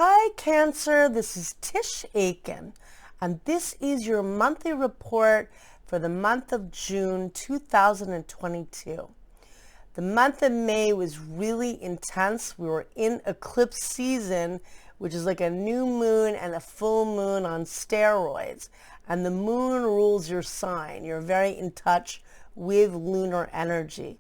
Hi Cancer, this is Tisch Aitken, and this is your monthly report for the month of June 2022. The month of May was really intense. We were in eclipse season, which is like a new moon and a full moon on steroids. And the moon rules your sign. You're very in touch with lunar energy.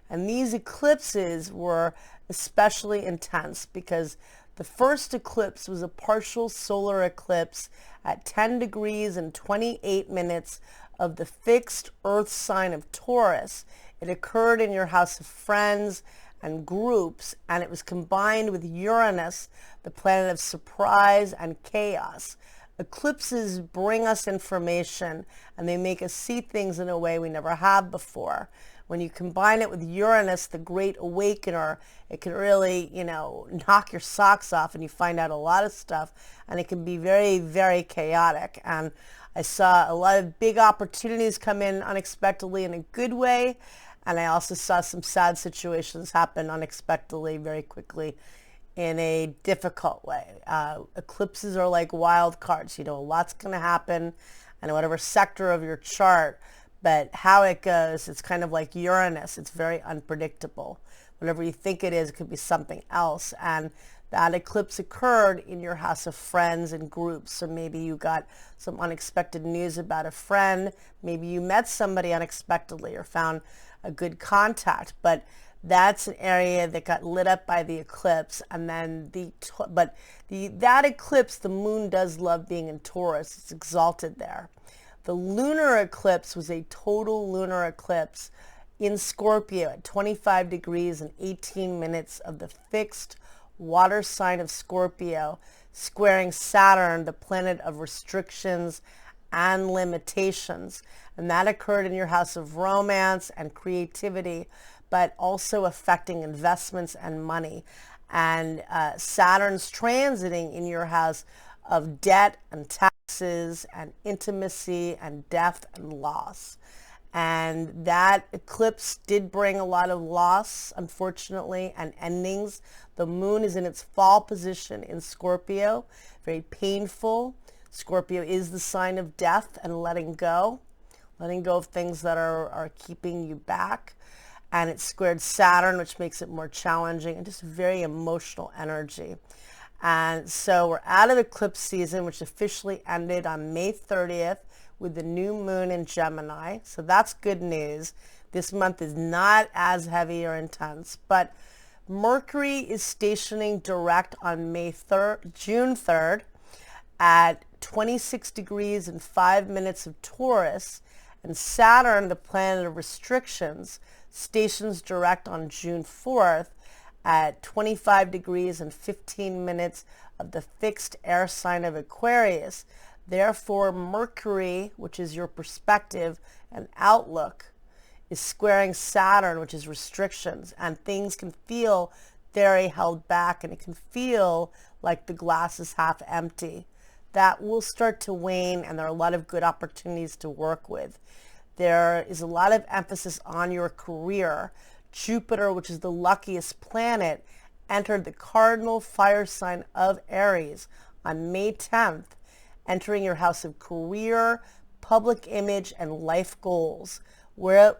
And these eclipses were especially intense because the first eclipse was a partial solar eclipse at 10 degrees and 28 minutes of the fixed Earth sign of Taurus. It occurred in your house of friends and groups, and it was combined with Uranus, the planet of surprise and chaos. Eclipses bring us information, and they make us see things in a way we never have before. When you combine it with Uranus, the great awakener, it can really, knock your socks off, and you find out a lot of stuff, and it can be very, very chaotic. And I saw a lot of big opportunities come in unexpectedly in a good way, and I also saw some sad situations happen unexpectedly very quickly in a difficult way. Eclipses are like wild cards. A lot's going to happen in whatever sector of your chart, but how it goes, it's kind of like Uranus. It's very unpredictable. Whatever you think it is, it could be something else. And that eclipse occurred in your house of friends and groups. So maybe you got some unexpected news about a friend. Maybe you met somebody unexpectedly or found a good contact. But that's an area that got lit up by the eclipse. And then that eclipse, the moon does love being in Taurus. It's exalted there. The lunar eclipse was a total lunar eclipse in Scorpio at 25 degrees and 18 minutes of the fixed water sign of Scorpio, squaring Saturn, the planet of restrictions and limitations. And that occurred in your house of romance and creativity, but also affecting investments and money. And Saturn's transiting in your house of debt and taxes and intimacy and death and loss. And that eclipse did bring a lot of loss, unfortunately, and endings. The moon is in its fall position in Scorpio, very painful. Scorpio is the sign of death and letting go of things that are keeping you back. And it squared Saturn, which makes it more challenging, and just very emotional energy. And so we're out of eclipse season, which officially ended on May 30th with the new moon in Gemini. So that's good news. This month is not as heavy or intense, but Mercury is stationing direct on June 3rd at 26 degrees and 5 minutes of Taurus, and Saturn, the planet of restrictions, stations direct on June 4th at 25 degrees and 15 minutes of the fixed air sign of Aquarius. Therefore, Mercury, which is your perspective and outlook, is squaring Saturn, which is restrictions, and things can feel very held back, and it can feel like the glass is half empty. That will start to wane, and there are a lot of good opportunities to work with. There is a lot of emphasis on your career. Jupiter, which is the luckiest planet, entered the Cardinal Fire sign of Aries on May 10th, entering your house of career, public image, and life goals, where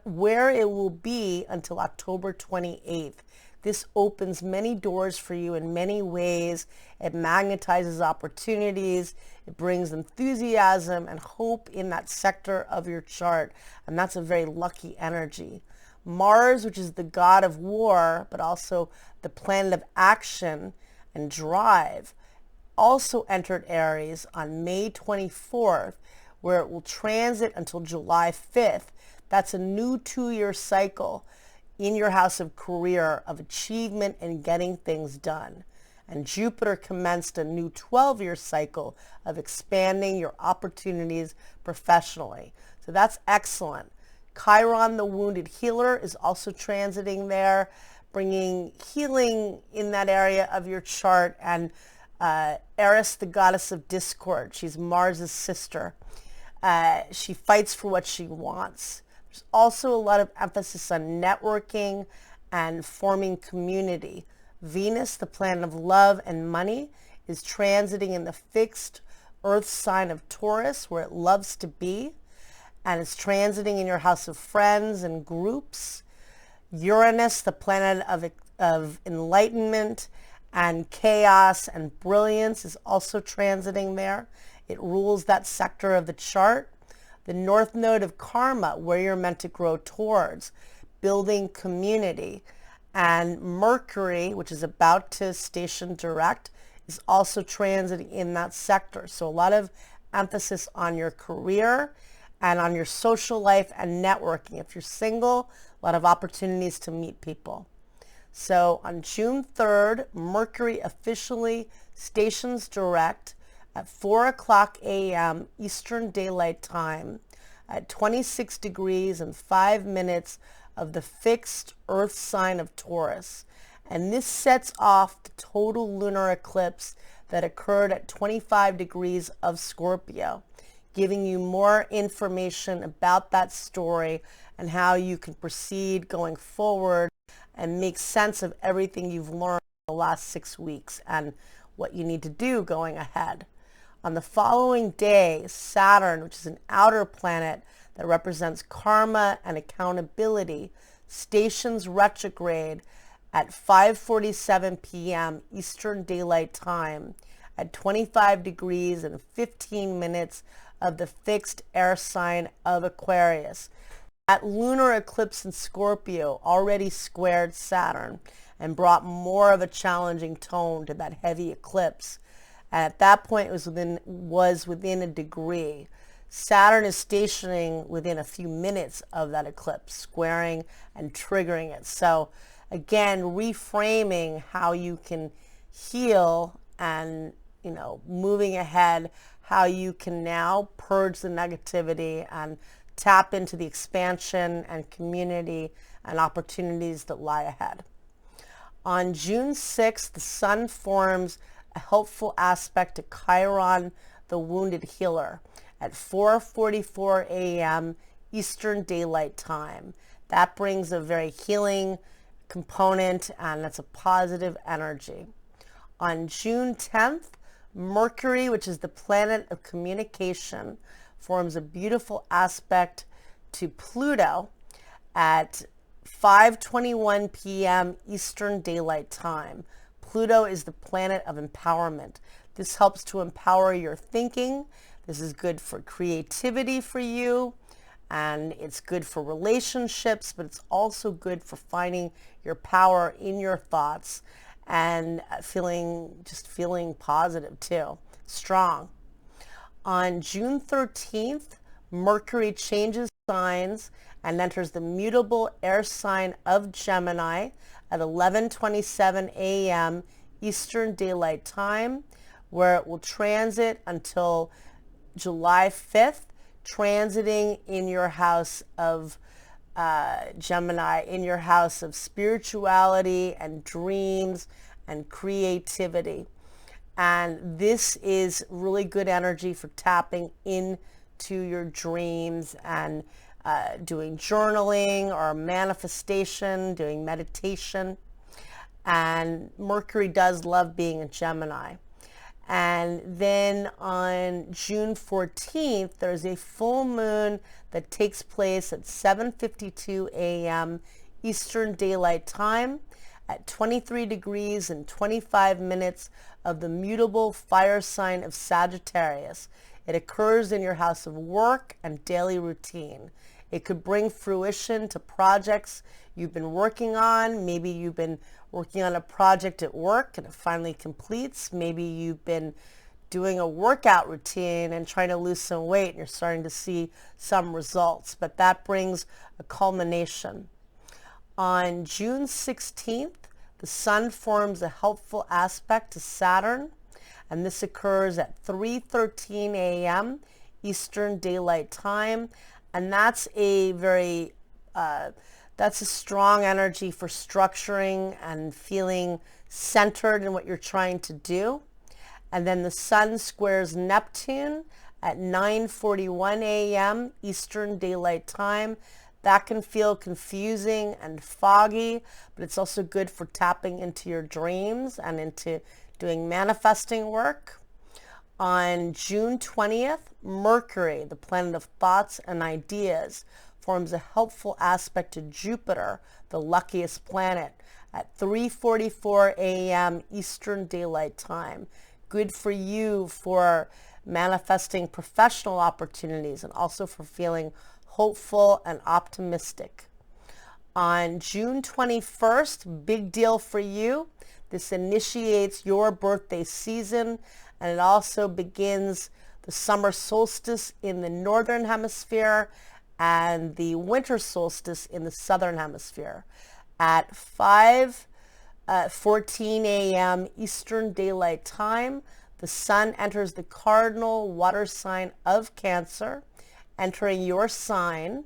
it will be until October 28th. This opens many doors for you in many ways. It magnetizes opportunities. It brings enthusiasm and hope in that sector of your chart, and that's a very lucky energy. Mars, which is the god of war, but also the planet of action and drive, also entered Aries on May 24th, where it will transit until July 5th. That's a new 2-year cycle in your house of career, of achievement and getting things done. And Jupiter commenced a new 12-year cycle of expanding your opportunities professionally. So that's excellent. Chiron, the wounded healer, is also transiting there, bringing healing in that area of your chart. And Eris, the goddess of discord, she's Mars's sister. She fights for what she wants. There's also a lot of emphasis on networking and forming community. Venus, the planet of love and money, is transiting in the fixed Earth sign of Taurus, where it loves to be, and it's transiting in your house of friends and groups. Uranus, the planet of enlightenment and chaos and brilliance, is also transiting there. It rules that sector of the chart. The north node of karma, where you're meant to grow towards, building community. And Mercury, which is about to station direct, is also transiting in that sector. So a lot of emphasis on your career and on your social life and networking. If you're single, a lot of opportunities to meet people. So on June 3rd, Mercury officially stations direct at 4 o'clock a.m. Eastern Daylight Time at 26 degrees and 5 minutes of the fixed Earth sign of Taurus. And this sets off the total lunar eclipse that occurred at 25 degrees of Scorpio, giving you more information about that story and how you can proceed going forward and make sense of everything you've learned in the last 6 weeks and what you need to do going ahead. On the following day, Saturn, which is an outer planet that represents karma and accountability, stations retrograde at 5:47 p.m. Eastern Daylight Time at 25 degrees and 15 minutes of the fixed air sign of Aquarius. That lunar eclipse in Scorpio already squared Saturn and brought more of a challenging tone to that heavy eclipse. And at that point, it was within a degree. Saturn is stationing within a few minutes of that eclipse, squaring and triggering it. So again, reframing how you can heal and, moving ahead, how you can now purge the negativity and tap into the expansion and community and opportunities that lie ahead. On June 6th, the sun forms a helpful aspect to Chiron, the wounded healer, at 4:44 a.m. Eastern Daylight Time. That brings a very healing component, and that's a positive energy. On June 10th, Mercury, which is the planet of communication, forms a beautiful aspect to Pluto at 5:21 p.m. Eastern Daylight Time. Pluto is the planet of empowerment. This helps to empower your thinking. This is good for creativity for you, and it's good for relationships, but it's also good for finding your power in your thoughts and feeling positive too, strong. On June 13th, Mercury changes signs and enters the mutable air sign of Gemini at 11:27 a.m. Eastern Daylight Time, where it will transit until July 5th, transiting in your house of Gemini, in your house of spirituality and dreams and creativity. And this is really good energy for tapping into your dreams and doing journaling or manifestation, doing meditation. And Mercury does love being a Gemini. And then on June 14th, there's a full moon that takes place at 7:52 a.m. Eastern Daylight Time at 23 degrees and 25 minutes of the mutable fire sign of Sagittarius. It occurs in your house of work and daily routine. It could bring fruition to projects you've been working on. Maybe you've been working on a project at work and it finally completes. Maybe you've been doing a workout routine and trying to lose some weight and you're starting to see some results, but that brings a culmination. On June 16th, the sun forms a helpful aspect to Saturn, and this occurs at 3:13 a.m. Eastern Daylight Time, and that's a strong energy for structuring and feeling centered in what you're trying to do. And then the sun squares Neptune at 9:41 a.m. Eastern Daylight Time. That can feel confusing and foggy, but it's also good for tapping into your dreams and into doing manifesting work. On June 20th, Mercury, the planet of thoughts and ideas, forms a helpful aspect to Jupiter, the luckiest planet, at 3:44 a.m. Eastern Daylight Time. Good for you for manifesting professional opportunities and also for feeling hopeful and optimistic. On June 21st, big deal for you. This initiates your birthday season, and it also begins the summer solstice in the northern hemisphere and the winter solstice in the southern hemisphere. At 5:14 a.m. Eastern Daylight Time, the sun enters the cardinal water sign of Cancer, entering your sign,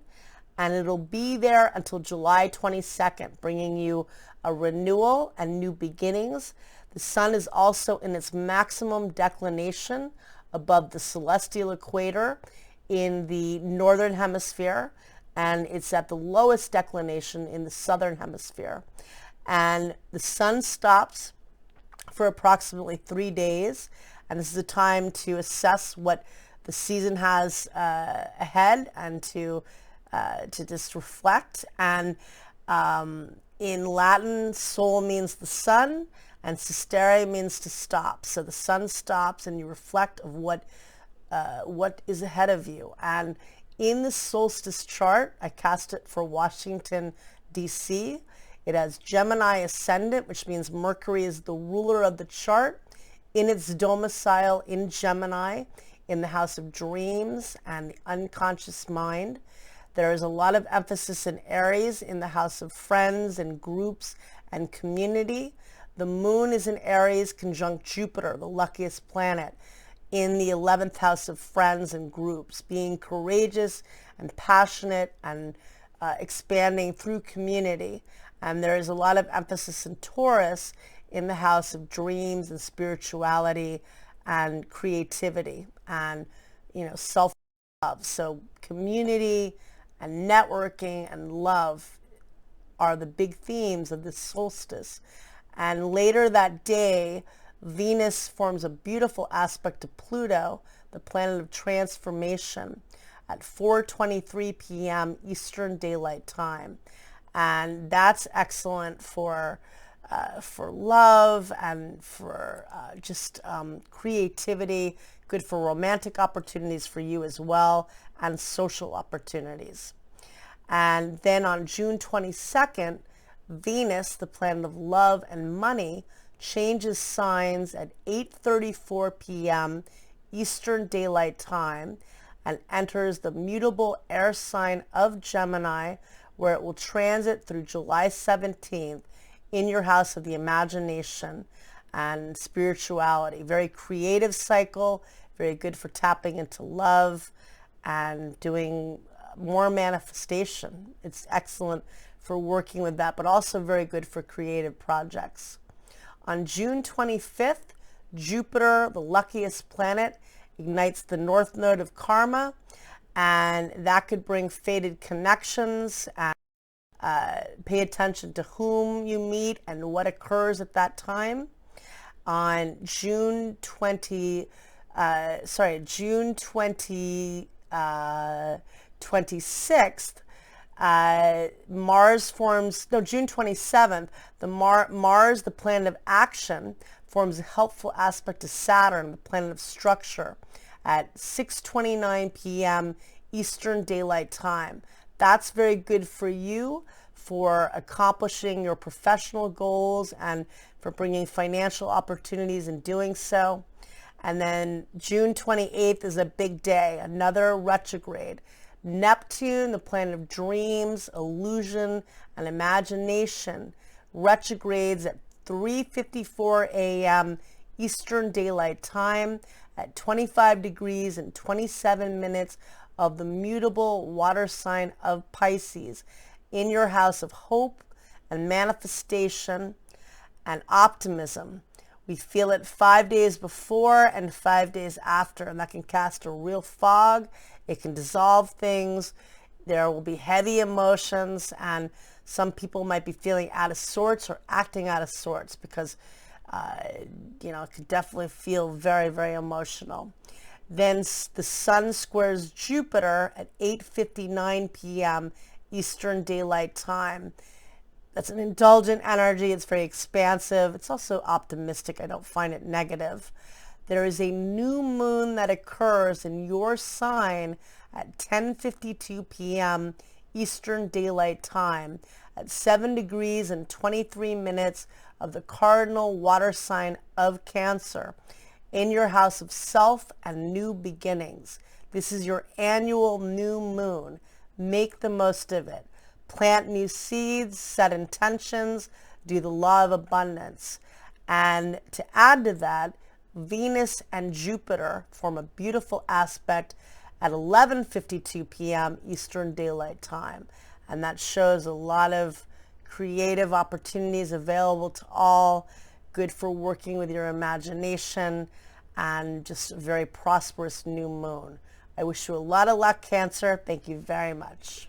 and it'll be there until July 22nd, bringing you a renewal and new beginnings. The sun is also in its maximum declination above the celestial equator in the northern hemisphere, and it's at the lowest declination in the southern hemisphere. And the sun stops for approximately 3 days, and this is a time to assess what the season has ahead and to just reflect. And in Latin, sol means the sun, and sistere means to stop. So the sun stops, and you reflect of what is ahead of you. And in the solstice chart, I cast it for Washington, D.C. It has Gemini ascendant, which means Mercury is the ruler of the chart in its domicile in Gemini, in the house of dreams and the unconscious mind. There is a lot of emphasis in Aries in the house of friends and groups and community. The moon is in Aries conjunct Jupiter, the luckiest planet, in the 11th house of friends and groups, being courageous and passionate and expanding through community. And there is a lot of emphasis in Taurus in the house of dreams and spirituality and creativity and, self-love. So community and networking and love are the big themes of this solstice. And later that day, Venus forms a beautiful aspect to Pluto, the planet of transformation, at 4:23 p.m. Eastern Daylight Time. And that's excellent for love and for creativity, good for romantic opportunities for you as well, and social opportunities. And then on June 22nd, Venus, the planet of love and money, changes signs at 8:34 p.m. Eastern Daylight Time and enters the mutable air sign of Gemini, where it will transit through July 17th in your house of the imagination and spirituality. Very creative cycle, very good for tapping into love and doing more manifestation. It's excellent for working with that, but also very good for creative projects. On June 25th, Jupiter, the luckiest planet, ignites the north node of karma, and that could bring fated connections. And pay attention to whom you meet and what occurs at that time. On June 26th, June 27th, Mars, the planet of action, forms a helpful aspect to Saturn, the planet of structure, at 6:29 p.m. Eastern Daylight Time. That's very good for you for accomplishing your professional goals and for bringing financial opportunities in doing so. And then June 28th is a big day, another retrograde. Neptune, the planet of dreams, illusion, and imagination, retrogrades at 3:54 a.m. Eastern Daylight Time at 25 degrees and 27 minutes of the mutable water sign of Pisces in your house of hope and manifestation and optimism. We feel it 5 days before and 5 days after, and that can cast a real fog. It can dissolve things. There will be heavy emotions, and some people might be feeling out of sorts or acting out of sorts because It could definitely feel very, very emotional. Then the sun squares Jupiter at 8:59 p.m. Eastern Daylight Time. That's an indulgent energy. It's very expansive. It's also optimistic. I don't find it negative. There is a new moon that occurs in your sign at 10:52 p.m. Eastern Daylight Time at 7 degrees and 23 minutes of the cardinal water sign of Cancer in your house of self and new beginnings. This is your annual new moon. Make the most of it. Plant new seeds, set intentions, do the law of abundance. And to add to that, Venus and Jupiter form a beautiful aspect at 11:52 p.m. Eastern Daylight Time. And that shows a lot of creative opportunities available to all, good for working with your imagination, and just a very prosperous new moon. I wish you a lot of luck, Cancer. Thank you very much.